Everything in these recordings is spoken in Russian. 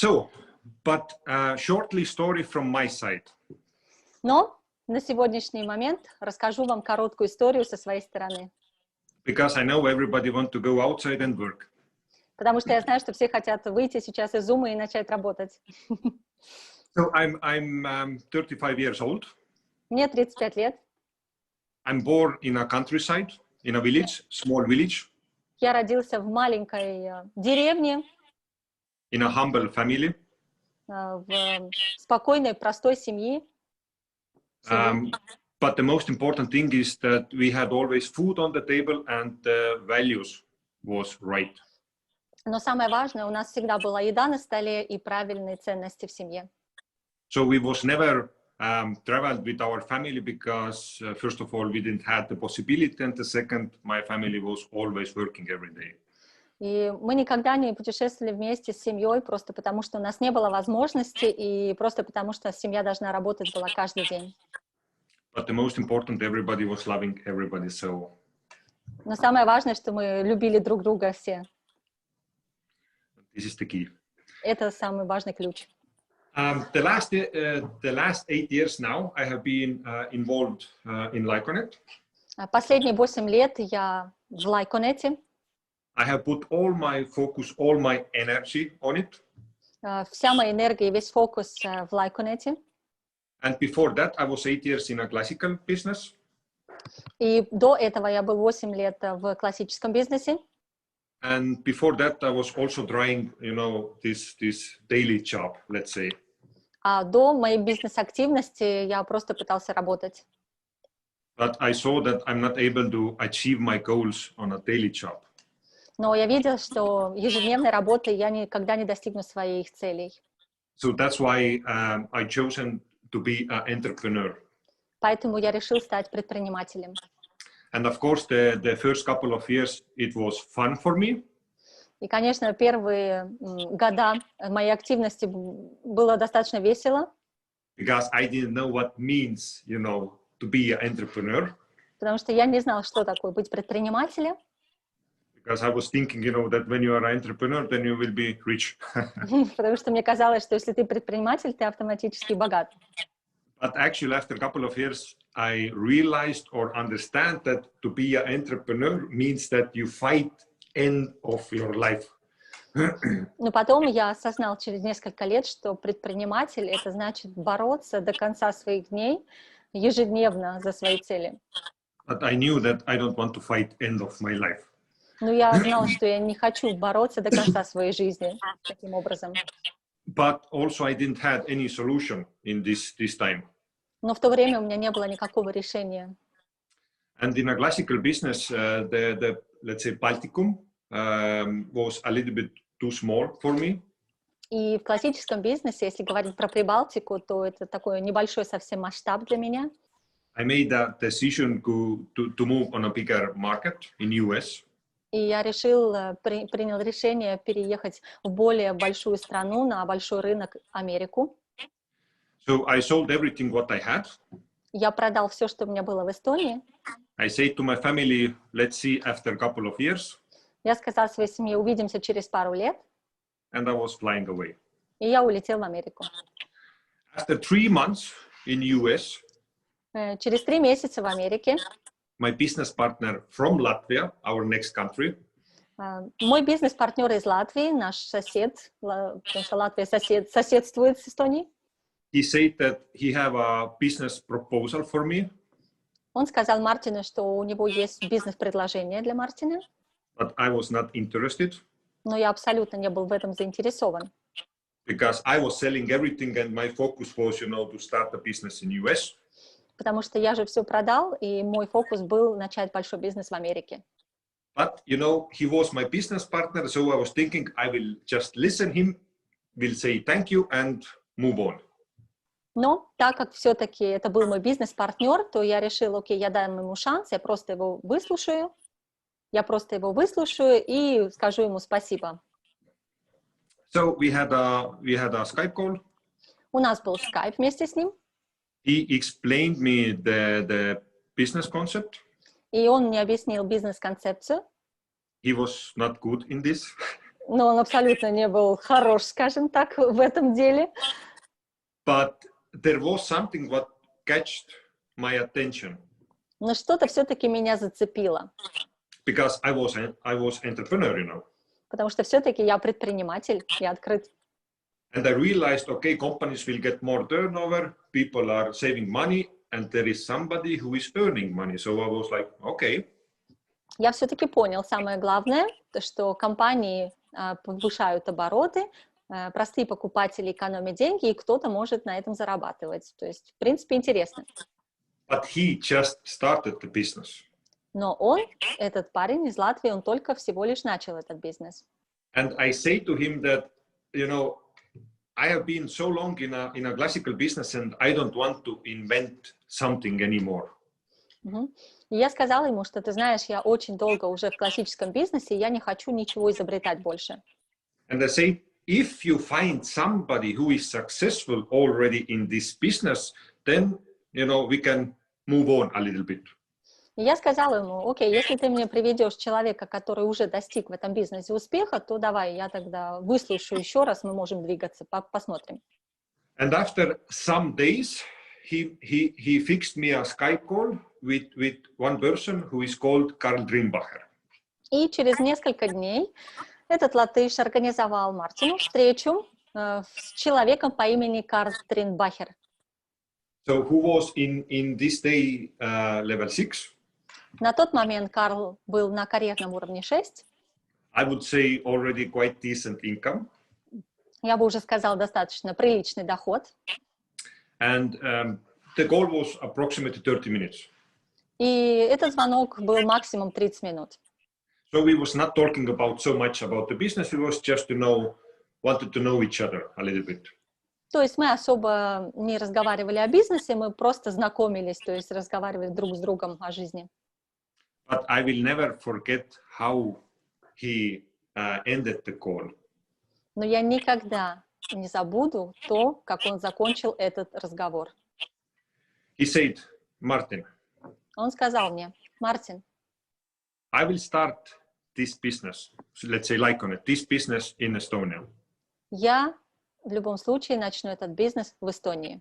So, but shortly story from my side. Но на сегодняшний момент расскажу вам короткую историю со своей стороны. Because I know everybody want to go outside and work. Потому что я знаю, что все хотят выйти сейчас из Zoom и начать работать. So I'm 35 years old. Мне 35 лет. I'm born in a countryside, in a village, small village. Я родился в маленькой деревне, In a humble family. в спокойной, простой семье. But the most important thing is that we had always food on the table and the values was right. Но самое важное, у нас всегда была еда на столе и правильные ценности в семье. So we was never traveled with our family because first of all we didn't have the possibility, and the second, my family was always working every day. И мы никогда не путешествовали вместе с семьей просто потому, что у нас не было возможности и просто потому, что семья должна работать была каждый день. But the most important, everybody was loving everybody, so. Но самое важное, что мы любили друг друга все. This is the key. Это самый важный ключ. The last 8 years now, I have been involved in Lyconet. Последние 8 лет я в Lyconet. I have put all my focus, all my energy on it. Вся моя энергия и весь фокус в Lyconet. And before that, I was 8 years in a classical business. И до этого я был 8 лет в классическом бизнесе. And before that, I was also trying, this daily job, let's say. А до моей бизнес-активности я просто пытался работать. But I saw that I'm not able to achieve my goals on a daily job. Но я видел, что ежедневной работой я никогда не достигну своих целей. So that's why I chosen to be an entrepreneur. Поэтому я решил стать предпринимателем. And of course, the first couple of years, it was fun for me. И, конечно, первые года моей активности было достаточно весело. Because I didn't know what means, to be an entrepreneur. Потому что я не знал, что такое быть предпринимателем. Because I was thinking, that when you are an entrepreneur, then you will be rich. Потому что мне казалось, что если ты предприниматель, ты автоматически богат. But actually, after a couple of years, I realized or understand that to be an entrepreneur means that you fight end of your life. Но потом я осознал через несколько лет, что предприниматель — это значит бороться до конца своих дней ежедневно за свои цели. But I knew that I don't want to fight end of my life. Но я знала, что я не хочу бороться до конца своей жизни таким образом. But also I didn't have any solution in this time. Но в то время у меня не было никакого решения. And in a classical business, the let's say Balticum was a little bit too small for me. И в классическом бизнесе, если говорить про Прибалтику, то это такой небольшой совсем масштаб для меня. I made a decision to move on a bigger market in US. И я принял решение переехать в более большую страну, на большой рынок Америку. So I sold everything what I had. Я продал все, что у меня было в Эстонии. I said to my family, let's see after a couple of years. Я сказал своей семье, увидимся через пару лет. And I was flying away. И я улетел в Америку. After 3 months in US, через 3 месяца в Америке my business partner from Latvia, our next country, мой бизнес-партнер из Латвии, наш сосед, потому что Латвия соседствует с Эстонией, he said that he have a business proposal for me. Он сказал Мартину, что у него есть бизнес-предложение для Мартина. But I was not interested. Но я абсолютно не был в этом заинтересован. Because I was selling everything and my focus was, to start a business in US. Потому что я же все продал, и мой фокус был начать большой бизнес в Америке. But, he was my business partner, so I was thinking I will just listen him, will say thank you and move on. Но так как все-таки это был мой бизнес-партнер, то я решила, окей, я дам ему шанс, я просто его выслушаю и скажу ему спасибо. So we had a Skype call. У нас был Skype вместе с ним. He explained me the business concept. И он мне объяснил бизнес-концепцию. He was not good in this. Но он абсолютно не был хорош, скажем так, в этом деле. But there was something what catched my attention. Но что-то все-таки меня зацепило. Because I was entrepreneur, you know. Потому что все-таки я предприниматель, я открыт. And I realized, okay, companies will get more turnover, people are saving money, and there is somebody who is earning money. So I was like, okay. Я все-таки понял самое главное, что компании повышают обороты, простые покупатели экономят деньги, и кто-то может на этом зарабатывать. То есть, в принципе, интересно. But he just started the business. Но он, этот парень из Латвии, он только всего лишь начал этот бизнес. And I say to him that, you know, I have been so long in a classical business and I don't want to invent something anymore. И я сказала ему, что ты знаешь, я очень долго уже в классическом бизнесе, и я не хочу ничего изобретать больше. And I say, if you find somebody who is successful already in this business, then, you know, we can move on a little bit. И я сказала ему, окей, если ты мне приведешь человека, который уже достиг в этом бизнесе успеха, то давай, я тогда выслушаю еще раз, мы можем двигаться, посмотрим. And after some days, he fixed me a Skype call with one person who is called Karl Drimbacher. И через несколько дней этот латыш организовал Мартину встречу с человеком по имени Карл Дринбахер. So who was in this day level 6? На тот момент Карл был на карьерном уровне 6. I would say already quite decent income. Я бы уже сказала, достаточно приличный доход. And the call was approximately 30 minutes. И этот звонок был максимум 30 минут. So we was not talking about so much about the business. We was just wanted to know each other a little bit. То есть мы особо не разговаривали о бизнесе, мы просто знакомились, то есть разговаривали друг с другом о жизни. But I will never forget how he ended the call. Но я никогда не забуду то, как он закончил этот разговор. He said, Martin, Он сказал мне, Мартин, I will start this business, so let's say like on it, this business in Estonia. Я в любом случае начну этот бизнес в Эстонии.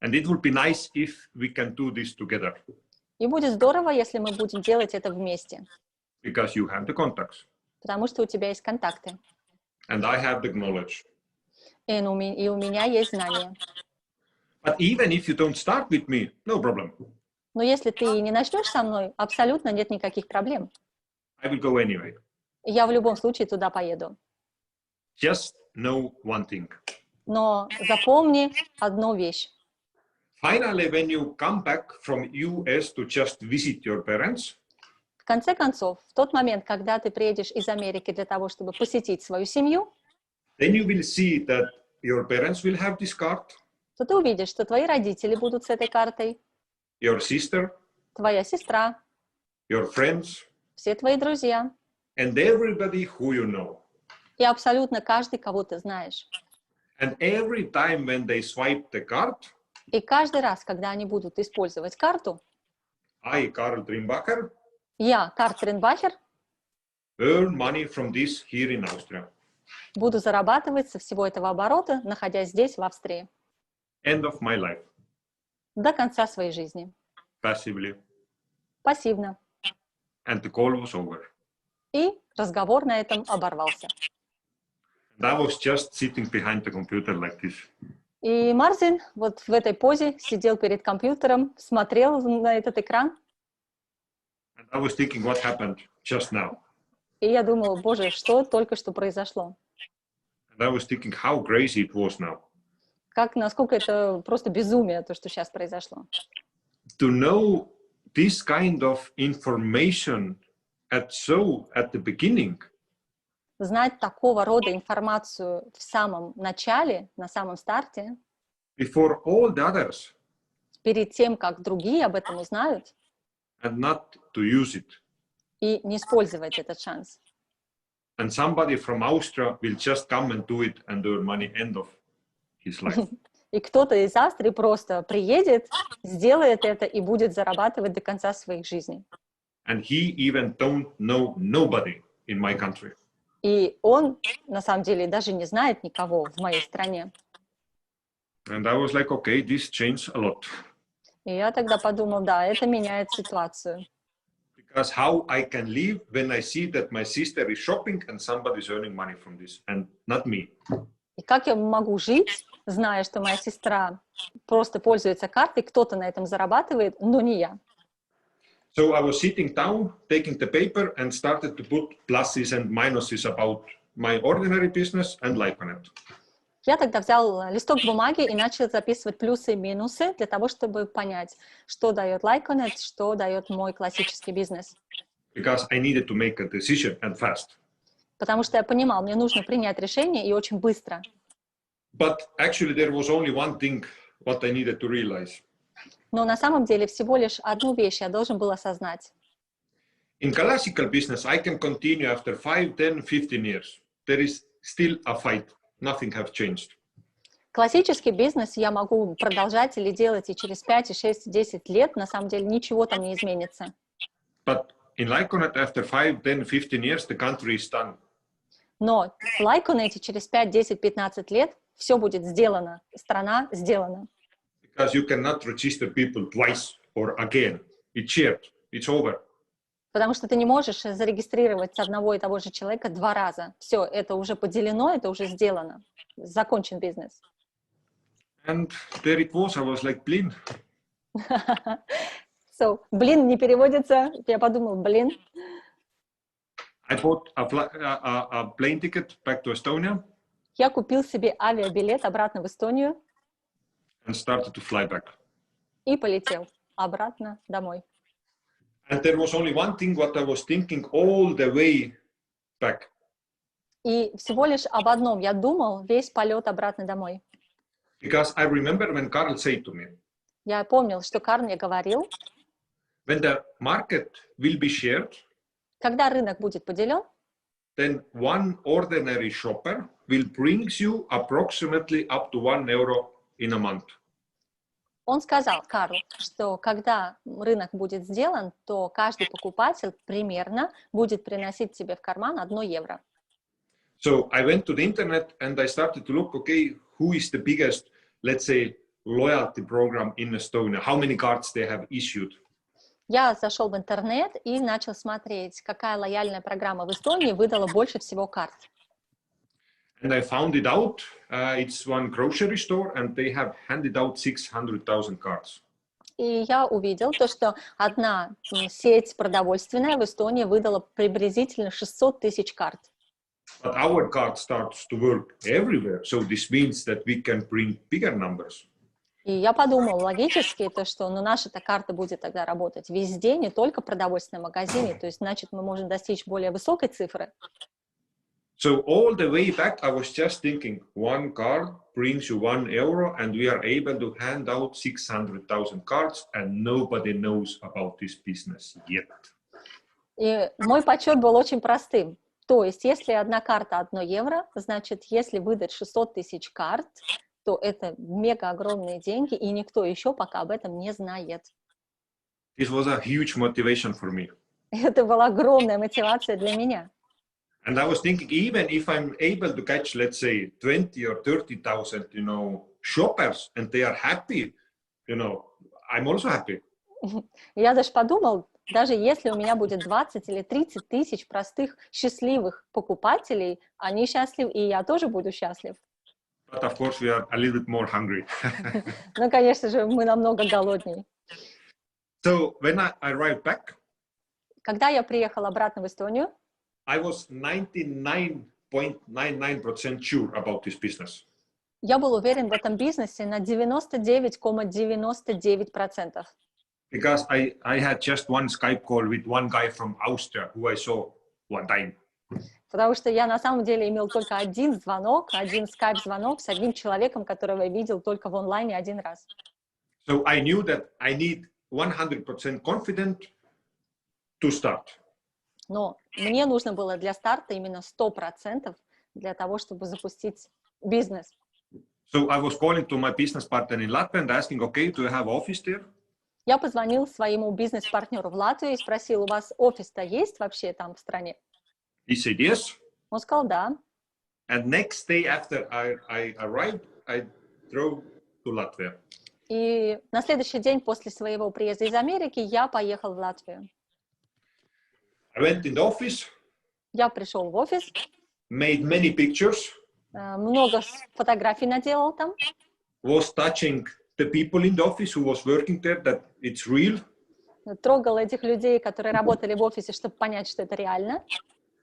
And it would be nice if we can do this together. И будет здорово, если мы будем делать это вместе. Because you have the contacts. Потому что у тебя есть контакты. And I have the knowledge. И у меня есть знания. But even if you don't start with me, no problem. Но если ты не начнешь со мной, абсолютно нет никаких проблем. I will go anyway. Я в любом случае туда поеду. Just know one thing. Но запомни одну вещь. Finally, when you come back from US to just visit your parents, В конце концов, в тот момент, когда ты приедешь из Америки для того, чтобы посетить свою семью, then you will see that your parents will have this card, то ты увидишь, что твои родители будут с этой картой, your sister, твоя сестра, your friends, все твои друзья and everybody who you know. и абсолютно каждый, кого ты знаешь. And every time when they swipe the card, И каждый раз, когда они будут использовать карту, I, Karl Drimbacher, я, Карл Тренбахер, earn money from this here in Austria. буду зарабатывать со всего этого оборота, находясь здесь, в Австрии, End of my life. до конца своей жизни. Passively. Пассивно. And the call was over. И разговор на этом оборвался. And I was just sitting behind the computer like this. И Мартин вот в этой позе сидел перед компьютером, смотрел на этот экран. And I was thinking what happened just now. И я думала, боже, что только что произошло? And I was thinking how crazy it was now. Насколько это просто безумие, то, что сейчас произошло. To know this kind of information at the beginning. Знать такого рода информацию в самом начале, на самом старте, Before all the others. перед тем, как другие об этом узнают, And not to use it. и не использовать этот шанс. And somebody from Austria will just come and do it and earn money end of his life. И кто-то из Австрии просто приедет, сделает это и будет зарабатывать до конца своих жизней. And he even don't know nobody in my country. И он, на самом деле, даже не знает никого в моей стране. And I was like, okay, this changed a lot. И я тогда подумал, да, это меняет ситуацию. Because how I can live when I see that my sister is shopping and somebody is earning money from this, and not me. И как я могу жить, зная, что моя сестра просто пользуется картой, кто-то на этом зарабатывает, но не я. So I was sitting down, taking the paper, and started to put pluses and minuses about my ordinary business and life on it. Я тогда взял листок бумаги и начал записывать плюсы и минусы для того, чтобы понять, что дает Lyconet, что дает мой классический бизнес. Because I needed to make a decision and fast. Потому что я понимал, мне нужно принять решение и очень быстро. But actually there was only one thing what I needed to realize. Но на самом деле всего лишь одну вещь я должен был осознать. In classical business, I can continue after 5, 10, 15 years. There is still a fight. Nothing has changed. Классический бизнес я могу продолжать или делать и через 5, 6, 10 лет, на самом деле ничего там не изменится. But in Lyconet, after 5, 10, 15 years, the country is done. Но в Lyconet через 5, 10, 15 лет все будет сделано, страна сделана. Because you cannot register people twice or again. It's shared. It's over. Потому что ты не можешь зарегистрировать одного и того же человека 2 раза. Все, это уже поделено, это уже сделано. Закончен бизнес. And there it was. I was like, blin. So, блин не переводится. Я подумал, блин. I bought a plane ticket back to Estonia. Я купил себе авиабилет обратно в Эстонию. And started to fly back. И полетел обратно домой. And there was only one thing what I was thinking all the way back. И всего лишь об одном я думал весь полет обратно домой. Because I remember when Carl said to me, Я помнил, что Карл мне говорил, when the market will be shared, когда рынок будет поделен, then one ordinary shopper will bring you approximately up to €1 in a month. он сказал, Карл, что когда рынок будет сделан, то каждый покупатель примерно будет приносить тебе в карман 1 евро. So I went to the internet and I started to look, okay, who is the biggest, let's say, loyalty program in Estonia? How many cards they have issued? Я зашел в интернет и начал смотреть, какая лояльная программа в Эстонии выдала больше всего карт. And I found it out. It's one grocery store and they have handed out 600,000 cards. И я увидел то, что одна сеть продовольственная в Эстонии выдала приблизительно 600 тысяч карт. But our card starts to work everywhere. So this means that we can bring bigger numbers. И я подумал, логически, то, что наша-то карта будет тогда работать везде, не только в продовольственном магазине, то есть, значит, мы можем достичь более высокой цифры. So all the way back, I was just thinking, one card brings you €1 and we are able to hand out 600,000 cards and nobody knows about this business yet. И мой подсчет был очень простым. То есть, если одна карта 1 евро, значит, если выдать 600 тысяч карт, то это мега огромные деньги, и никто еще пока об этом не знает. This was a huge motivation for me. Это была огромная мотивация для меня. And I was thinking, even if I'm able to catch, let's say, 20 or 30,000, shoppers, and they are happy, I'm also happy. Я даже подумал, даже если у меня будет 20 или 30 тысяч простых, счастливых покупателей, они счастливы, и я тоже буду счастлив. But of course, we are a little bit more hungry. Ну, конечно же, мы намного голоднее. So when I arrived back, когда я приехал обратно в Эстонию, I was 99.99% sure about this business. Я был уверен в этом бизнесе на 99,99%. Because I had just one Skype call with one guy from Austria who I saw one time. Потому что я на самом деле имел только один звонок, один скайп-звонок с одним человеком, которого я видел только в онлайне один раз. So I knew that I need 100% confident to start. Но мне нужно было для старта именно 100% для того, чтобы запустить бизнес. So I was calling to my business partner in Latvia and asking, okay, do you have office there? Я позвонил своему бизнес-партнеру в Латвии и спросил, у вас офис-то есть вообще там в стране? He said yes. Он сказал да. And next day after I arrived, I drove to Latvia. И на следующий день после своего приезда из Америки я поехал в Латвию. I went in the office, Я пришел в офис, made many pictures, много фотографий наделал там, was touching the people in the office who was working there, that it's real. трогал этих людей, которые работали в офисе, чтобы понять, что это реально.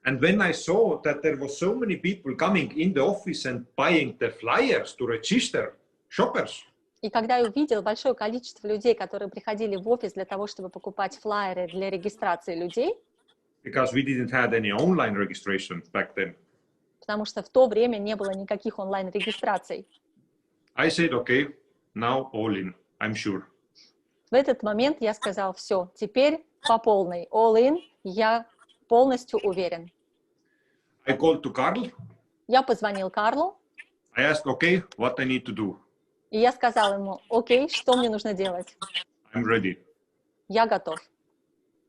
And when I saw that there was so many people coming in the office and buying the flyers to register shoppers, И когда я увидел большое количество людей, которые приходили в офис для того, чтобы покупать флаеры для регистрации людей, because we didn't have any online registration back then, потому что в то время не было никаких онлайн-регистраций, I said, okay, now all in, I'm sure. в этот момент я сказал, все, теперь по полной, all in, я полностью уверен. I called to Carl. Я позвонил Карлу, I asked, okay, what I need to do. и я сказал ему, окей, что мне нужно делать? I'm ready. Я готов.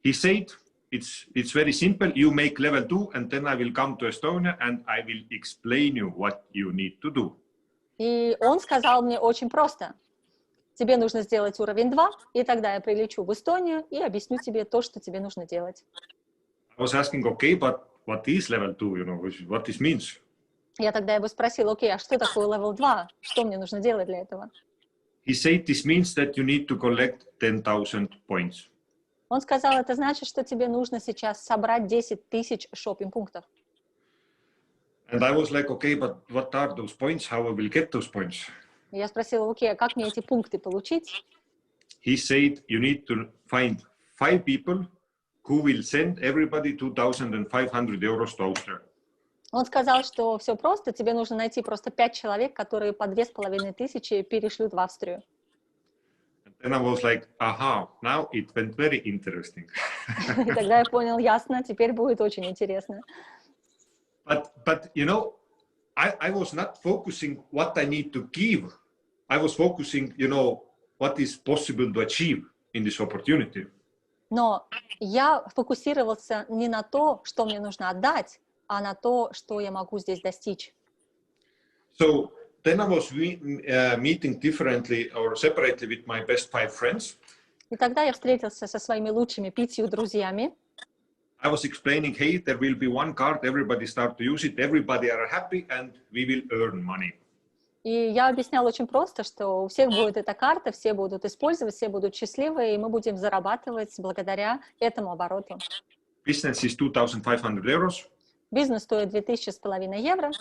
He said, it's very simple. You make level 2 and then I will come to Estonia and I will explain you what you need to do. И он сказал мне очень просто. Тебе нужно сделать уровень 2, и тогда я прилечу в Эстонию и объясню тебе то, что тебе нужно делать. I was asking, okay, but what is level 2, what this means? Я тогда его спросил, окей, а что такое level 2? Что мне нужно делать для этого? He said, this means that you need to collect 10,000 points. Он сказал, это значит, что тебе нужно сейчас собрать 10 тысяч шопинг-пунктов. And I was like, okay, but what are those points? How I will get those points? Я спросила, окей, а как мне эти пункты получить? He said, you need to find 5 people who will send everybody 2,500 euros to Austria. Он сказал, что все просто, тебе нужно найти просто 5 человек, которые по 2500 перешлют в Австрию. And I was like, aha, now it went very interesting. И тогда я понял, ясно, теперь будет очень интересно. But I was not focusing what I need to give. I was focusing, what is possible to achieve in this opportunity. Но я фокусировался не на то, что мне нужно отдать, а на то, что я могу здесь достичь. So then I was meeting differently or separately with my best 5 friends. И тогда я встретился со своими лучшими 5 друзьями. I was explaining, hey, there will be one card, everybody start to use it, everybody are happy, and we will earn money. И я объясняла очень просто, что у всех будет эта карта, все будут использовать, все будут счастливы, и мы будем зарабатывать благодаря этому обороту. Business is 2,500 euros. Бизнес стоит 2500 евро,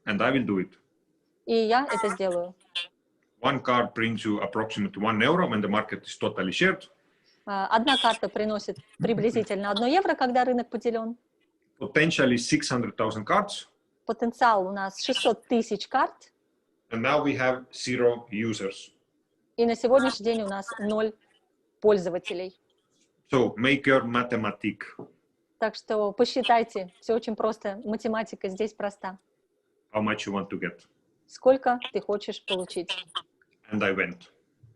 And I will do it. и я это сделаю. One card brings you approximately 1 euro when the market is totally shared. Одна карта приносит приблизительно 1 евро, когда рынок поделен. Potential is 600,000 cards. Потенциал у нас 600 тысяч карт, And now we have 0 users. и на сегодняшний день у нас 0 пользователей. So make your mathematic. Так что посчитайте, все очень просто, математика здесь проста. How much you want to get. Сколько ты хочешь получить? And I went.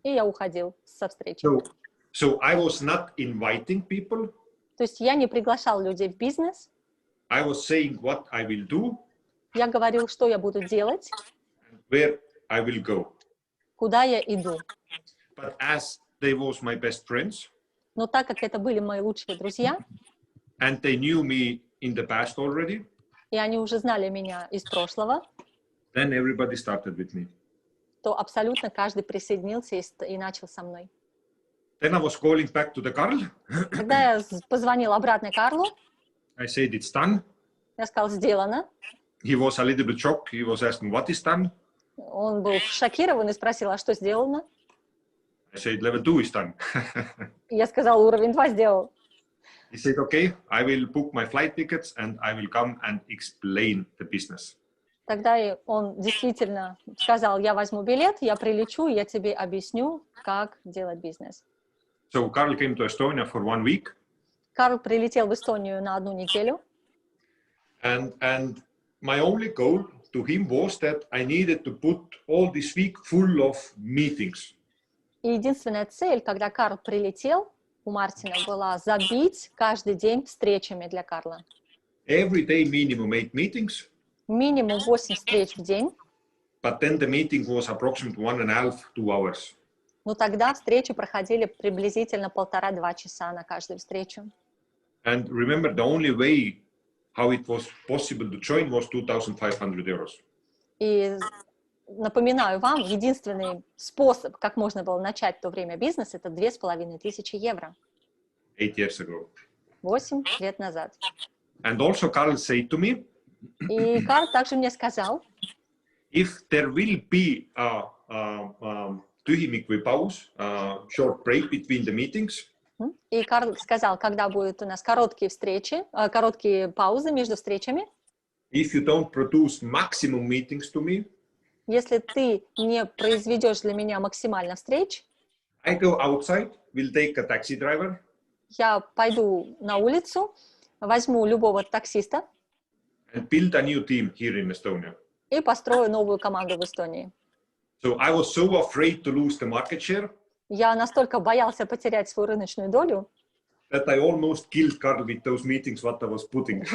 И я уходил со встречи. So I was not inviting people. То есть я не приглашал людей в бизнес, I was saying what I will do, я говорил, что я буду делать, where I will go. куда я иду. But as they was my best friends, Но так как это были мои лучшие друзья, and they knew me in the past already, и они уже знали меня из прошлого, then everybody started with me. то абсолютно каждый присоединился и начал со мной. Then I was calling back to the Carl. Когда я позвонил обратно Карлу, I said it's done. я сказал, сделано. He was a little bit shocked. He was asking, what is done? Он был шокирован и спросил, а что сделано? I said, level 2 is done. И я сказал, уровень 2 сделал. He said, okay, I will book my flight tickets and I will come and explain the business. Тогда он действительно сказал, я возьму билет, я прилечу, я тебе объясню, как делать бизнес. So Carl came to Estonia for 1 week. Карл прилетел в Эстонию на 1 неделю. And my only goal to him was that I needed to put all this week full of meetings. И единственная цель, когда Карл прилетел, у Мартина была забить каждый день встречами для Карла. every day minimum 8 meetings. Минимум 8 встреч в день. But then the meeting was approximately 1.5–2 hours. Но тогда встречи проходили приблизительно 1,5–2 часа на каждую встречу. And remember, the only way how it was possible to join was 2,500 euros. И напоминаю вам, единственный способ, как можно было начать в то время бизнес, это 2500 евро. 8 years ago. 8 лет назад. And also Carl said to me, И Карл также мне сказал, if there will be a tühimik või paus, short break between the meetings, и Карл сказал, когда будут у нас короткие встречи, короткие паузы между встречами, if you don't produce maximum meetings to me, если ты не произведешь для меня максимально встреч, I go outside, will take a taxi driver, я пойду на улицу, возьму любого таксиста and build a new team here in Estonia. и построю новую команду в Эстонии. So I was so afraid to lose the market share Я настолько боялся потерять свою рыночную долю, that I almost killed Carl with those meetings what I was putting.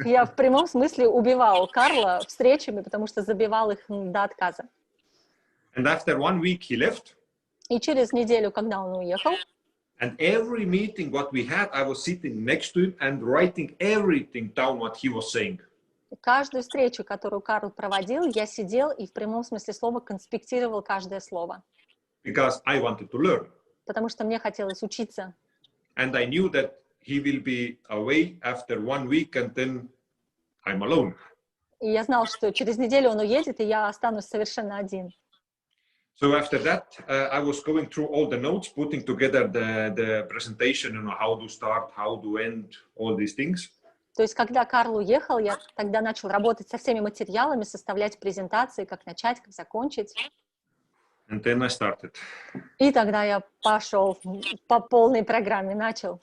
я в прямом смысле убивал Карла встречами, потому что забивал их до отказа. And after 1 week he left. И через неделю, когда он уехал, And every meeting what we had, I was sitting next to him and writing everything down what he was saying. каждую встречу, которую Карл проводил, я сидел и в прямом смысле слова конспектировал каждое слово. Because I wanted to learn. Потому что мне хотелось учиться. And I knew that he will be away after 1 week and then I'm alone. И я знал, что через неделю он уедет, и я останусь совершенно один. So after that, I was going through all the notes, putting together the presentation, you know, how to start, how to end, all these things. То есть, когда Карл уехал, я тогда начал работать со всеми материалами, составлять презентации, как начать, как закончить. And then I started. И тогда я пошел по полной программе, начал.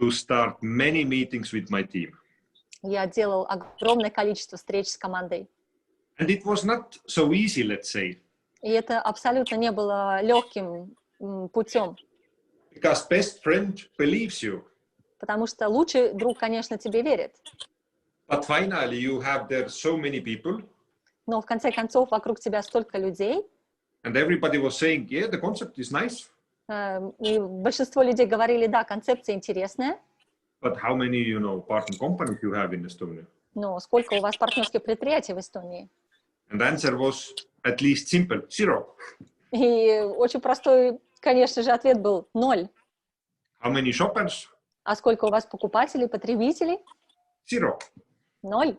To start many meetings with my team. Я делал огромное количество встреч с командой. And it was not so easy, let's say. И это абсолютно не было легким путем. Because best friend believes you. Потому что лучший друг, конечно, тебе верит. But finally you have there so many people. Но в конце концов вокруг тебя столько людей. And everybody was saying, yeah, the concept is nice. И большинство людей говорили, да, концепция интересная. But how many, you know, partner companies you have in Estonia? Но сколько у вас партнерских предприятий в Эстонии? And the answer was at least simple, 0. И очень простой, конечно же, ответ был 0. How many shoppers? А сколько у вас покупателей, потребителей? 0. 0.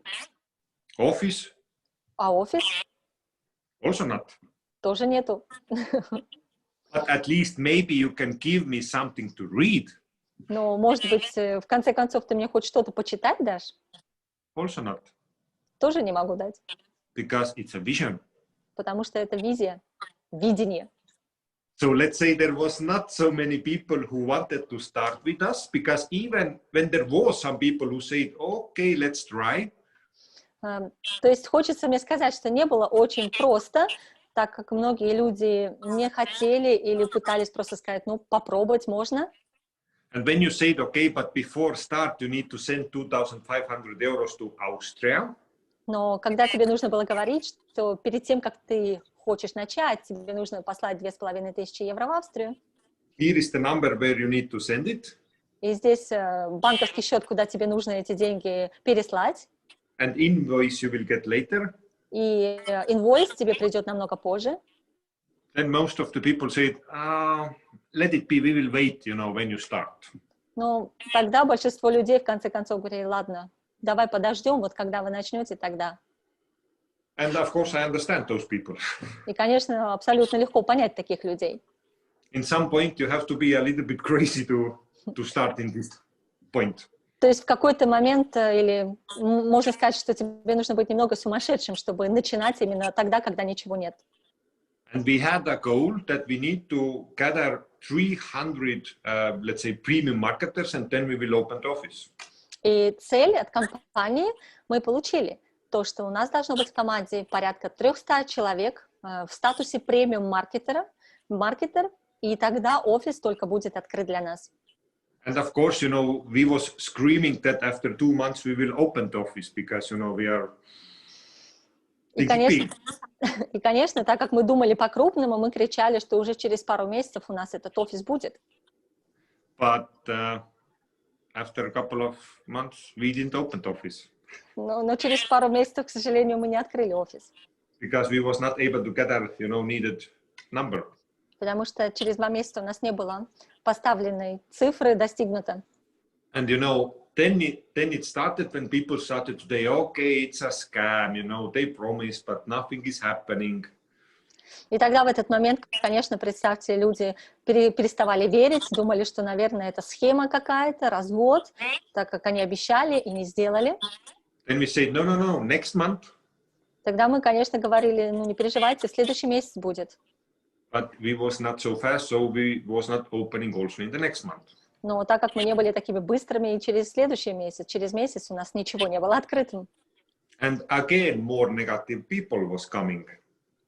Office? А офис? Also not. Тоже нету. But at least maybe you can give me something to read. Но, может быть, в конце концов, ты мне хоть что-то почитать дашь? Also not. Тоже не могу дать. Because it's a vision. Потому что это визия, видение. So let's say there was not so many people who wanted to start with us, because even when there was some people who said, okay, let's try. То есть хочется мне сказать, что не было очень просто, так как многие люди не хотели или пытались просто сказать, ну, попробовать можно. And when you said, okay, but before start, you need to send 2,500 euros to Austria. Но когда тебе нужно было говорить, что перед тем, как ты хочешь начать, тебе нужно послать 2500 евро в Австрию. Here is the number where you need to send it. И здесь банковский счет, куда тебе нужно эти деньги переслать. And invoice you will get later. И инвойс тебе придет намного позже. Then most of the people said, let it be, we will wait, you know, when you start. Ну, тогда большинство людей в конце концов говорили, ладно, давай подождем, вот когда вы начнете, тогда. And of course I understand those people. И, конечно, абсолютно легко понять таких людей. In some point you have to be a little bit crazy to start in this point. То есть в какой-то момент, или можно сказать, что тебе нужно быть немного сумасшедшим, чтобы начинать именно тогда, когда ничего нет. And we had a goal that we need to gather 300, let's say, premium marketers, and then we will open the office. И цель от компании мы получили. То, что у нас должно быть в команде порядка 300 человек в статусе премиум маркетер, и тогда офис только будет открыт для нас. And of course, you know, we was screaming that after 2 months we will open the office because, you know, we are thinking big. И, конечно, так как мы думали по-крупному, мы кричали, что уже через пару месяцев у нас этот офис будет. But after a couple of months, we didn't open the office. Но через пару месяцев, к сожалению, мы не открыли офис. Because we was not able to gather, you know, needed number. Потому что через 2 месяца у нас не было поставленной цифры достигнуто. And you know, then it started when people started to say, okay, it's a scam, you know, they promise, but nothing is happening. И тогда в этот момент, конечно, представьте, люди переставали верить, думали, что, наверное, это схема какая-то, развод, так как они обещали и не сделали. Then we said, no, next month. Тогда мы, конечно, говорили, ну не переживайте, в следующий месяц будет. But we was not so fast, so we was not opening also in the next month. Но так как мы не были такими быстрыми, и через месяц у нас ничего не было открытым. And again, more negative people was coming.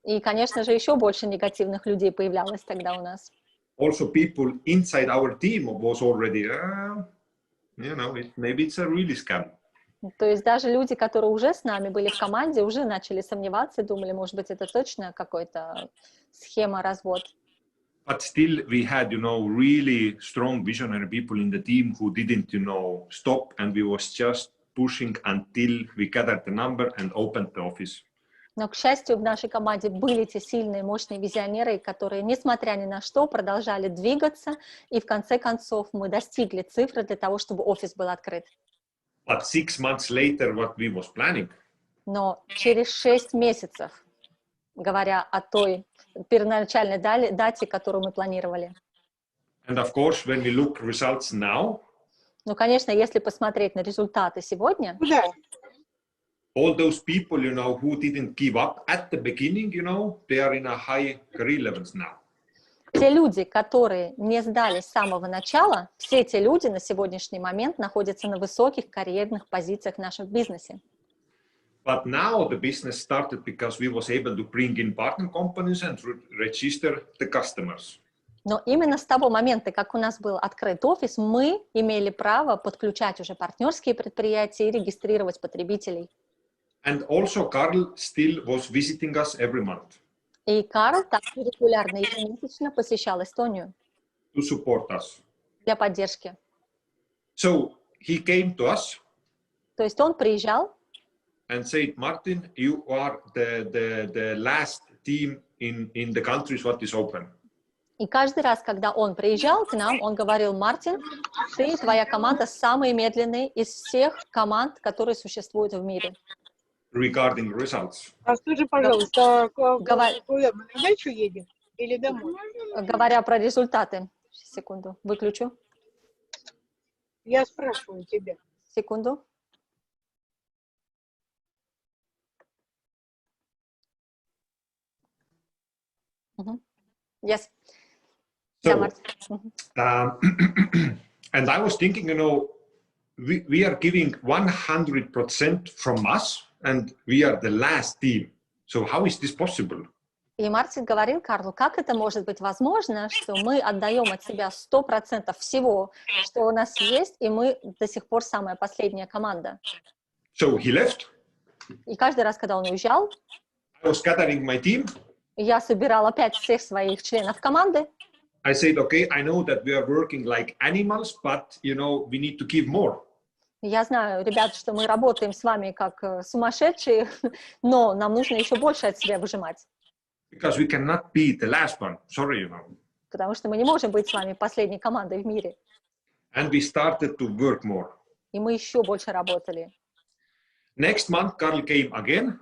И, конечно же, еще больше негативных людей появлялось тогда у нас. Also, people inside our team was already, you know, maybe it's a really scam. То есть даже люди, которые уже с нами были в команде, уже начали сомневаться, думали, может быть, это точно какой-то схема развод. But still, we had, you know, really strong visionary people in the team who didn't, you know, stop, and we was just pushing until we gathered the number and opened the office. Но, к счастью, в нашей команде были те сильные, мощные визионеры, которые, несмотря ни на что, продолжали двигаться, и в конце концов мы достигли цифры для того, чтобы офис был открыт. But 6 months later, what we was planning. Но через 6 месяцев, говоря о той первоначальной дате, которую мы планировали. And of course, when we look results now. Ну, конечно, если посмотреть на результаты сегодня. All those people, you know, who didn't give up at the beginning, you know, they are in a high career levels now. Те люди, которые не сдали с самого начала, все эти люди на сегодняшний момент находятся на высоких карьерных позициях в нашем бизнесе. But now the business started because we was able to bring in partner companies and register the customers. Но именно с того момента, как у нас был открыт офис, мы имели право подключать уже партнерские предприятия и регистрировать потребителей. And also Carl still was visiting us every month. И Карл также регулярно ежемесячно посещал Эстонию. To support us. Для поддержки. So he came to us. То есть он приезжал. And said, Martin, you are the last team in the countries what is open. И каждый раз, когда он приезжал к нам, он говорил: Мартин, твоя команда самая медленная из всех команд, которые существуют в мире. Regarding results. А скажи, пожалуйста, куда мы на дачу едем или домой? Говоря про результаты. Секунду, выключу. Я спрашиваю тебя. Секунду. Yes. So, and I was thinking, you know, we are giving 100% from us, and we are the last team. So how is this possible? И Мартин говорил Карлу, как это может быть возможно, что мы отдаем от себя 100% всего, что у нас есть, и мы до сих пор самая последняя команда. So he left. И каждый раз, когда он уезжал, I was gathering my team. Я собирал опять всех своих членов команды. I said, okay, I know that we are working like animals, but, you know, we need to give more. Я знаю, ребят, что мы работаем с вами как сумасшедшие, но нам нужно еще больше от себя выжимать. Because we cannot be the last one. Sorry, you know. Потому что мы не можем быть с вами последней командой в мире. And we started to work more. И мы еще больше работали. Next month, Carl came again.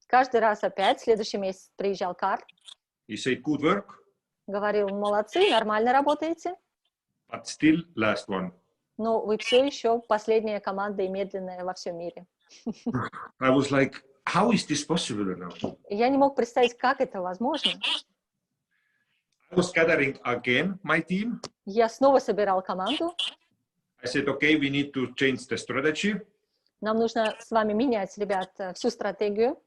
Каждый раз опять, в следующий месяц приезжал Карл. He said, good work. Говорил, молодцы, нормально работаете. But still last one. Но вы все еще последняя команда и медленная во всем мире. I was like, how is this possible now? Я не мог представить, как это возможно. I was gathering again my team. Я снова собирал команду. I said, okay, we need to change the strategy. Нам нужно с вами менять, ребят, всю стратегию.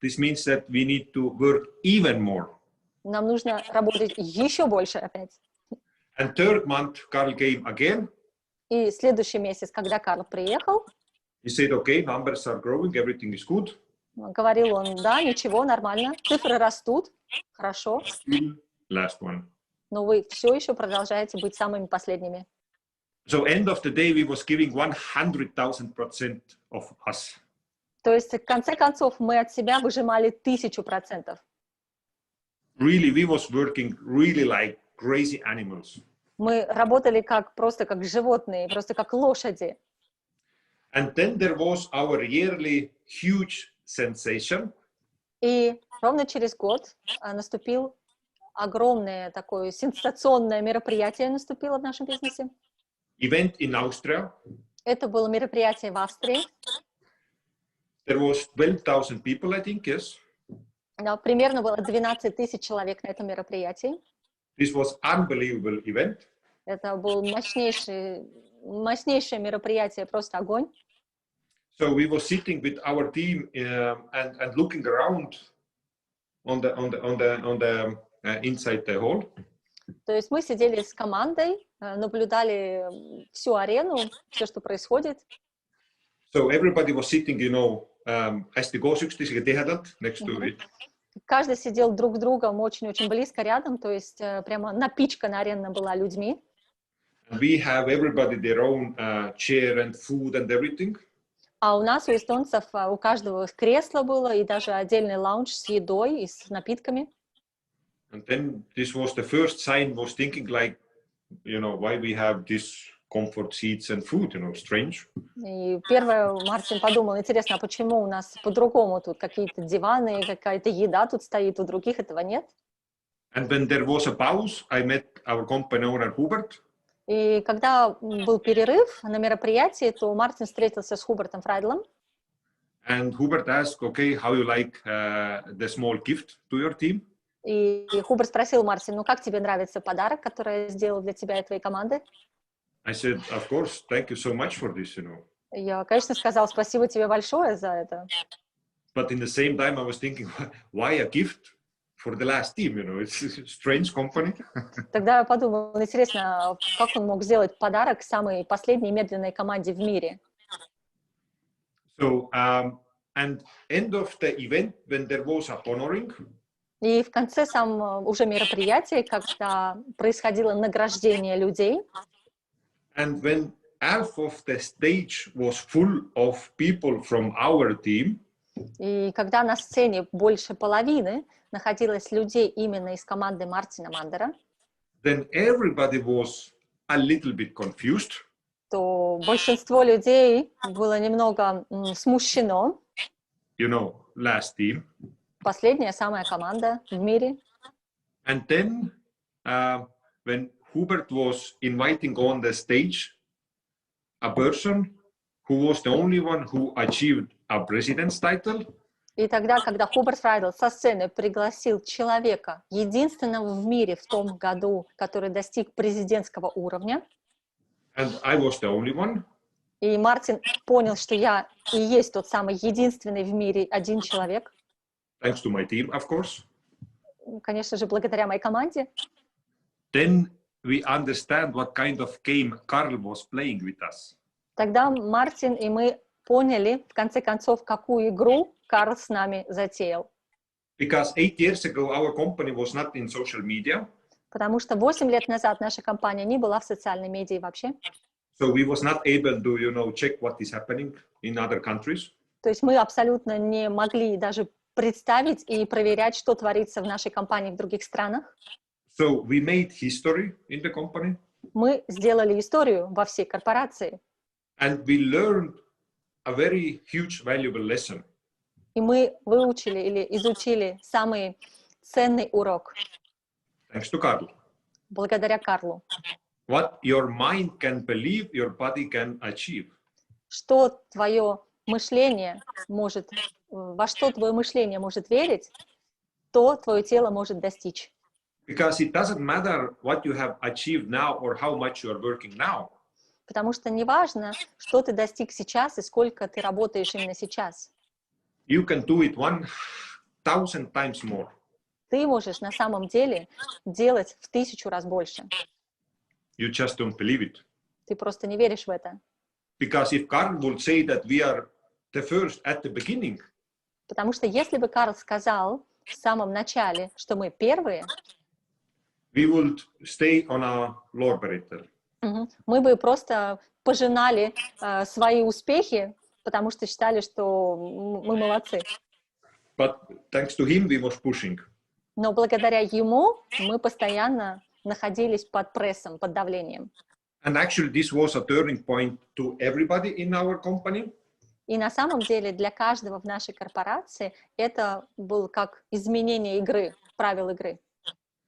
This means that we need to work even more. Нам нужно работать еще больше опять. And third month, Carl came again. И следующий месяц, когда Карл приехал, he said, okay, numbers are growing, everything is good. говорил он, да, ничего, нормально, цифры растут, хорошо, Still last one. но вы все еще продолжаете быть самыми последними. So end of the day, we was giving 100,000% of us. То есть, в конце концов, мы от себя выжимали 1000%. Really, we was working really like crazy animals. Мы работали просто как животные, просто как лошади. And then there was our yearly huge sensation. И ровно через год наступил огромное такое сенсационное мероприятие наступило в нашем бизнесе. Event in Austria. Это было мероприятие в Австрии. There was 12,000 people, I think, yes. Примерно было 12 000 человек на этом мероприятии. This was unbelievable event. Это было мощнейшее мероприятие, просто огонь. So we were sitting with our team and looking around on the inside the hall. То есть мы сидели с командой, наблюдали всю арену, все, что происходит. So everybody was sitting, you know, hästi koos üksteisega tihedalt next to it. Каждый сидел друг с другом очень-очень близко рядом, то есть прямо напичкана арена была людьми. We have everybody their own chair and food and everything. А у нас, у эстонцев, у каждого кресло было, и даже отдельный лаунж с едой и с напитками. And then this was the first sign, was thinking like, you know, why we have this comfort seats and food, you know, strange. И первое, Мартин подумал, интересно, а почему у нас по-другому тут какие-то диваны, какая-то еда тут стоит, у других этого нет? And when there was a pause, I met our company owner, Hubert. И когда был перерыв на мероприятии, то Мартин встретился с Хубертом Фрайдлом. And Hubert asked, okay, how you like the small gift to your team? И Хуберт спросил Мартин, ну как тебе нравится подарок, который я сделал для тебя и твоей команды? I said, of course, thank you so much for this, you know. Я, конечно, сказал спасибо тебе большое за это. But in the same time, I was thinking, why a gift for the last team, you know? It's a strange company. Тогда я подумал, интересно, как он мог сделать подарок самой последней медленной команде в мире? So, and end of the event, when there was a honoring. И в конце уже мероприятия, когда происходило награждение людей, And when half of the stage was full of people from our team, и когда на сцене больше половины находилось людей именно из команды Мартина Мандера, then everybody was a little bit confused. то большинство людей было немного смущено. You know, last team. Последняя, самая команда в мире. And then when Hubert was inviting on the stage a person who was the only one who achieved a president's title. И тогда, когда Хуберт Фрайдл со сцены пригласил человека, единственного в мире в том году, который достиг президентского уровня, And I was the only one. и Мартин понял, что я и есть тот самый единственный в мире один человек. Thanks to my team, of course. Конечно же, благодаря моей команде. Then we understand what kind of game Carl was playing with us. Тогда Мартин и мы поняли, в конце концов, какую игру Карл с нами затеял. Because 8 years ago, our company was not in social media. Потому что 8 лет назад наша компания не была в социальной медиа вообще. So we was not able to, you know, check what is happening in other countries. То есть мы абсолютно не могли даже представить и проверять, что творится в нашей компании в других странах. So we made history in the company. Мы сделали историю во всей корпорации. And we learned a very huge, valuable lesson. И мы выучили или изучили самый ценный урок. Thanks to Carl. Благодаря Карлу. What your mind can believe, your body can achieve. Что твое мышление может, во что твое мышление может верить, то твое тело может достичь. Because it doesn't matter what you have achieved now or how much you are working now. Потому что не важно, что ты достиг сейчас и сколько ты работаешь именно сейчас. You can do it 1,000 times more. Ты можешь на самом деле делать в 1000 раз больше. You just don't believe it. Ты просто не веришь в это. Because if Carl would say that we are the first at the beginning, Потому что если бы Карл сказал в самом начале, что мы первые, we would stay on our laurel. мы бы просто пожинали свои успехи, потому что считали, что мы молодцы. But thanks to him, we was pushing. Но благодаря ему мы постоянно находились под прессом, под давлением. And actually, this was a turning point to everybody in our company. И на самом деле для каждого в нашей корпорации это был как изменение игры, правил игры.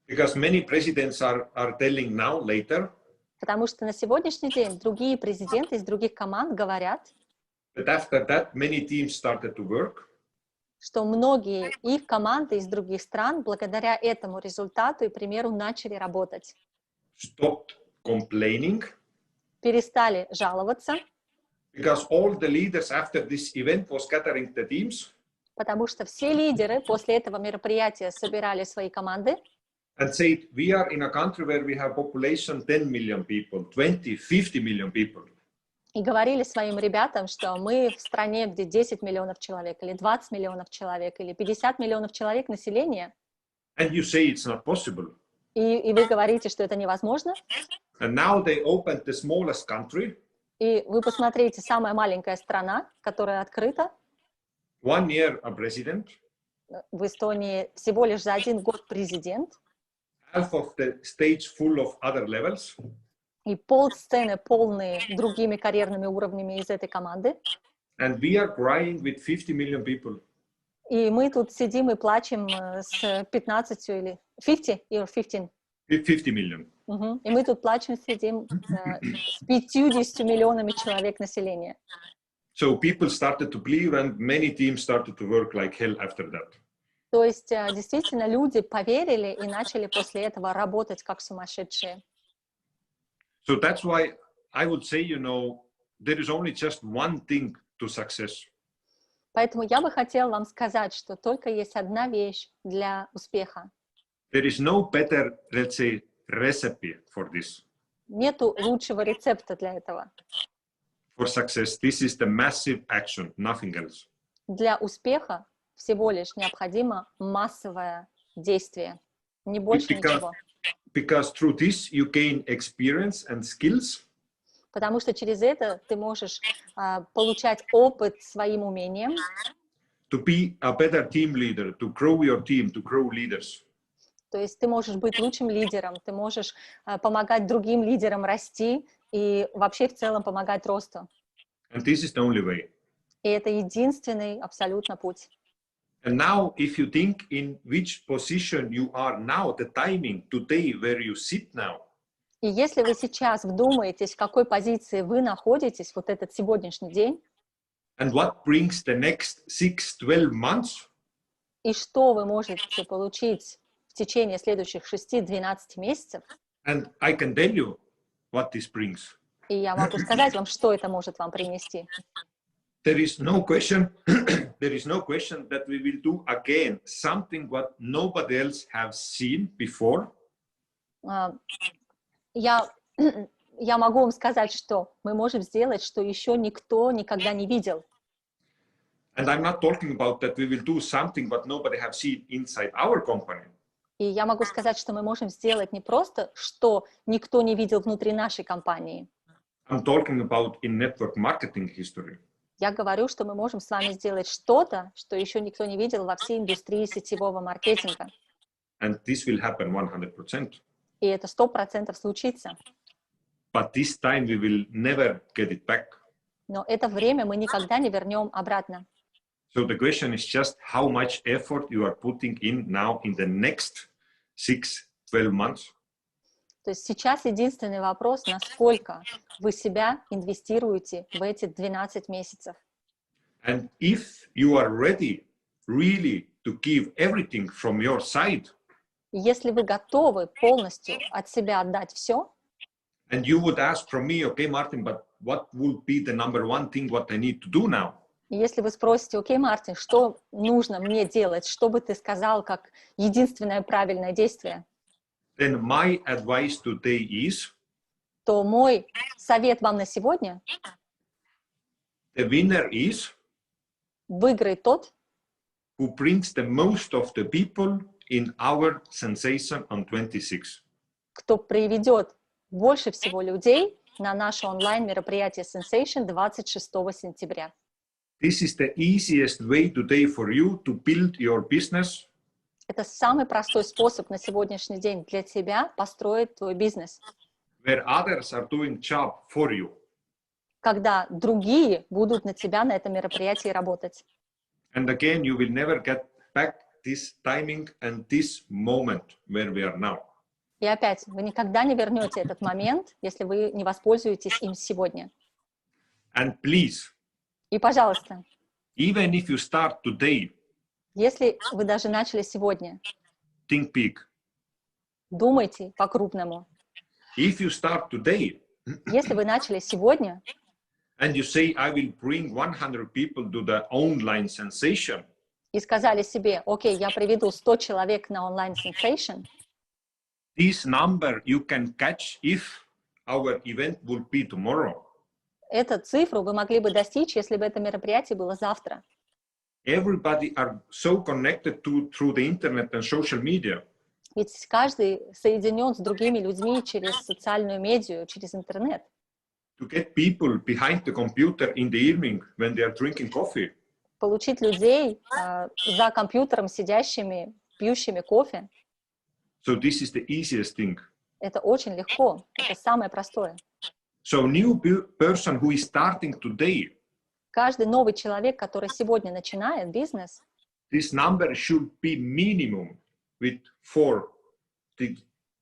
Because many presidents are telling now later Потому что на сегодняшний день другие президенты из других команд говорят, that after that many teams started to work. Что многие их команды из других стран благодаря этому результату и примеру начали работать. Stopped complaining. Перестали жаловаться. Because all the leaders after this event was gathering the teams. Потому что все лидеры после этого мероприятия собирали свои команды. And said, we are in a country where we have population 10 million people, 20, 50 million people. И говорили своим ребятам, что мы в стране, где 10 миллионов человек, или 20 миллионов человек, или 50 миллионов человек населения. And you say it's not possible. И вы говорите, что это невозможно. And now they opened the smallest country. И вы посмотрите, самая маленькая страна, которая открыта. 1 year a president. В Эстонии всего лишь за 1 год президент. Half of the stage full of other levels. И полсцены полные другими карьерными уровнями из этой команды. And we are crying with 50 million people. И мы тут сидим и плачем с 15 или 50 или 15? 50 million. И мы тут плачем, сидим с 50 миллионами человек населения. So people started to believe and many teams started to work like hell after that. То есть действительно люди поверили и начали после этого работать как сумасшедшие. So that's why I would say, there is only just one thing to success. Поэтому я бы хотела вам сказать, что только есть одна вещь для успеха. There is no better, let's say, recipe for this. Нету лучшего рецепта для этого. For success, this is the massive action, nothing else. Для успеха всего лишь необходимо массовое действие, не больше ничего. Because through this you gain experience and skills. Потому что через это ты можешь получать опыт своим умением. To be a better team leader, to grow your team, to grow leaders. То есть ты можешь быть лучшим лидером, ты можешь помогать другим лидерам расти и вообще в целом помогать росту. And this is the only way. И это единственный абсолютно путь. And now, if you think in which position you are now, the timing today where you sit now. И если вы сейчас вдумаетесь, в какой позиции вы находитесь вот этот сегодняшний день, And what brings the next 6-12 months? И что вы можете получить в течение следующих 6-12 месяцев? And I can tell you what this brings. И я могу сказать вам, что это может вам принести. There is no question that we will do again something what nobody else have seen before. Я могу вам сказать, что мы можем сделать, что еще никто никогда не видел. And I'm not talking about that we will do something what nobody have seen inside our company. И я могу сказать, что мы можем сделать не просто, что никто не видел внутри нашей компании. I'm talking about in network marketing history. Я говорю, что мы можем с вами сделать что-то, что еще никто не видел во всей индустрии сетевого маркетинга. And this will happen 100%. И это 100% случится. But this time we will never get it back. Но это время мы никогда не вернем обратно. So the question is just how much effort you are putting in now in the next 6-12 months. То есть сейчас единственный вопрос, насколько вы себя инвестируете в эти 12 месяцев. And if you are ready really to give everything from your side, Если вы готовы полностью от себя отдать все, and you would ask from me, okay, Martin, but what would be the number one thing what I need to do now? и если вы спросите, окей, Мартин, что нужно мне делать, что бы ты сказал как единственное правильное действие, Then my advice today is, то мой совет вам на сегодня: the winner is выиграет тот, who brings the most of the people in our sensation on 26. кто приведет больше всего людей на наше онлайн-мероприятие Sensation 26 сентября. This is the easiest way today for you to build your business. Это самый простой способ на сегодняшний день для тебя построить твой бизнес, Where others are doing job for you. когда другие будут на тебя на этом мероприятии работать. And again, you will never get back this timing and this moment where we are now. И опять, вы никогда не вернете этот момент, если вы не воспользуетесь им сегодня. And please, И, пожалуйста, even if you start today, если вы даже начали сегодня, think big. думайте по-крупному. If you start today Если вы начали сегодня, and you say, I will bring 100 people to the online sensation, и сказали себе: окей, я приведу 100 человек на онлайн Sensation, this number you can catch if our event will be tomorrow. эту цифру вы могли бы достичь, если бы это мероприятие было завтра. Everybody are so connected through the internet and social media. Ведь каждый соединен с другими людьми через социальную медиа, через интернет. To get people behind the computer in the evening when they are drinking coffee. Получить людей за компьютером, сидящими, пьющими кофе. So this is the easiest thing. Это очень легко, это самое простое. So new person who is starting today, Каждый новый человек, который сегодня начинает бизнес, this number should be minimum with 4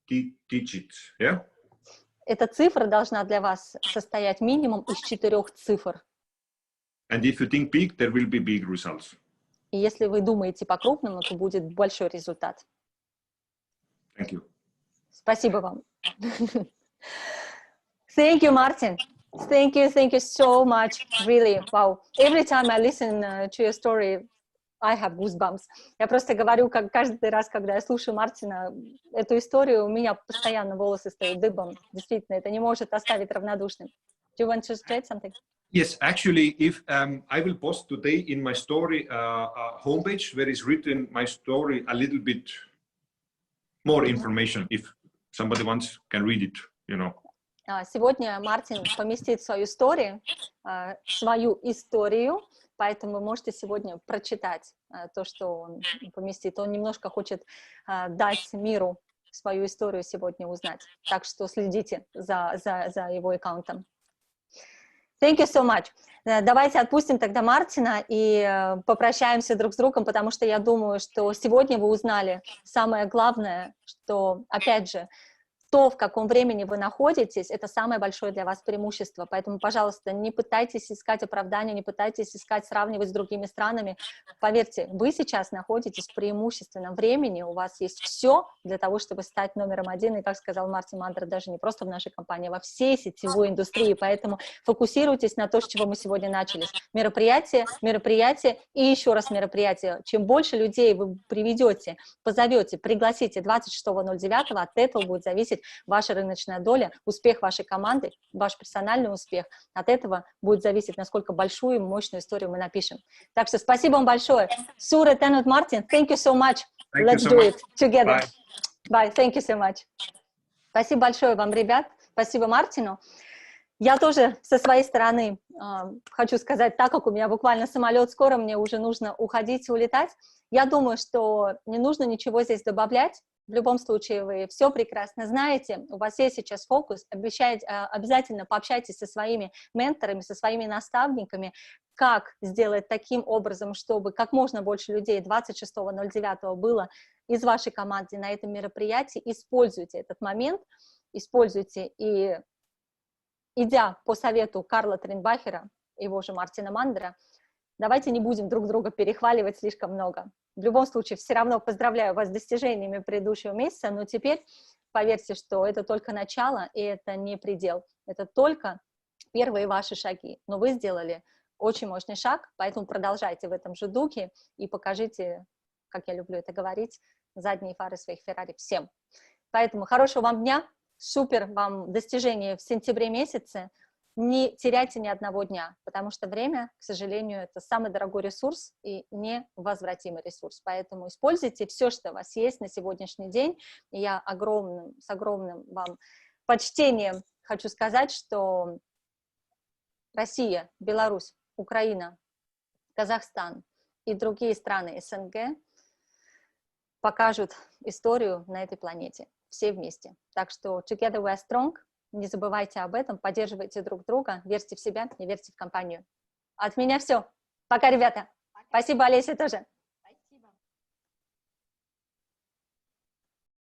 digits, yeah? эта цифра должна для вас состоять минимум из 4 цифр. And if you think big, there will be big results. И если вы думаете по-крупному, то будет большой результат. Thank you. Спасибо вам. Thank you, Martin. Thank you so much. Really, wow. Every time I listen to your story, I have goosebumps. Я просто говорю, как каждый раз, когда я слушаю Мартина, эту историю, у меня постоянно волосы стоят дыбом. Действительно, это не может оставить равнодушным. Do you want to say something? Yes, actually, if I will post today in my story homepage where is written my story a little bit more information. If somebody wants, can read it, you know. Сегодня Мартин поместит свою историю, поэтому вы можете сегодня прочитать то, что он поместит. Он немножко хочет дать миру свою историю сегодня узнать. Так что следите за его аккаунтом. Thank you so much. Давайте отпустим тогда Мартина и попрощаемся друг с другом, потому что я думаю, что сегодня вы узнали самое главное, что, опять же, то, в каком времени вы находитесь, это самое большое для вас преимущество. Поэтому, пожалуйста, не пытайтесь искать оправдания, не пытайтесь искать, сравнивать с другими странами. Поверьте, вы сейчас находитесь в преимущественном времени, у вас есть все для того, чтобы стать номером 1. И, как сказал Мартин Мандера, даже не просто в нашей компании, а во всей сетевой индустрии. Поэтому фокусируйтесь на то, с чего мы сегодня начали. Мероприятие и еще раз мероприятие. Чем больше людей вы приведете, позовете, пригласите 26.09, от этого будет зависеть ваша рыночная доля, успех вашей команды, ваш персональный успех. От этого будет зависеть, насколько большую и мощную историю мы напишем. Так что спасибо вам большое. Сура, Тенут, Мартин, thank you so much. Let's do it together. Bye. Thank you so much. Спасибо большое вам, ребят. Спасибо Мартину. Я тоже со своей стороны хочу сказать, так как у меня буквально самолет скоро, мне уже нужно уходить и улетать. Я думаю, что не нужно ничего здесь добавлять. В любом случае, вы все прекрасно знаете, у вас есть сейчас фокус, обязательно пообщайтесь со своими менторами, со своими наставниками, как сделать таким образом, чтобы как можно больше людей 26.09 было из вашей команды на этом мероприятии. Используйте этот момент, используйте и, идя по совету Карла Тринбахера, его же Мартина Мандера, давайте не будем друг друга перехваливать слишком много. В любом случае, все равно поздравляю вас с достижениями предыдущего месяца, но теперь поверьте, что это только начало, и это не предел. Это только первые ваши шаги. Но вы сделали очень мощный шаг, поэтому продолжайте в этом же духе и покажите, как я люблю это говорить, задние фары своих Феррари всем. Поэтому хорошего вам дня, Супер вам достижение в сентябре месяце. Не теряйте ни одного дня, потому что время, к сожалению, это самый дорогой ресурс и невозвратимый ресурс. Поэтому используйте все, что у вас есть на сегодняшний день. И я с огромным вам почтением хочу сказать, что Россия, Беларусь, Украина, Казахстан и другие страны СНГ покажут историю на этой планете. Все вместе. Так что together we are strong. Не забывайте об этом, поддерживайте друг друга, верьте в себя и верьте в компанию. От меня все. Пока, ребята. Спасибо, Олеся, тоже.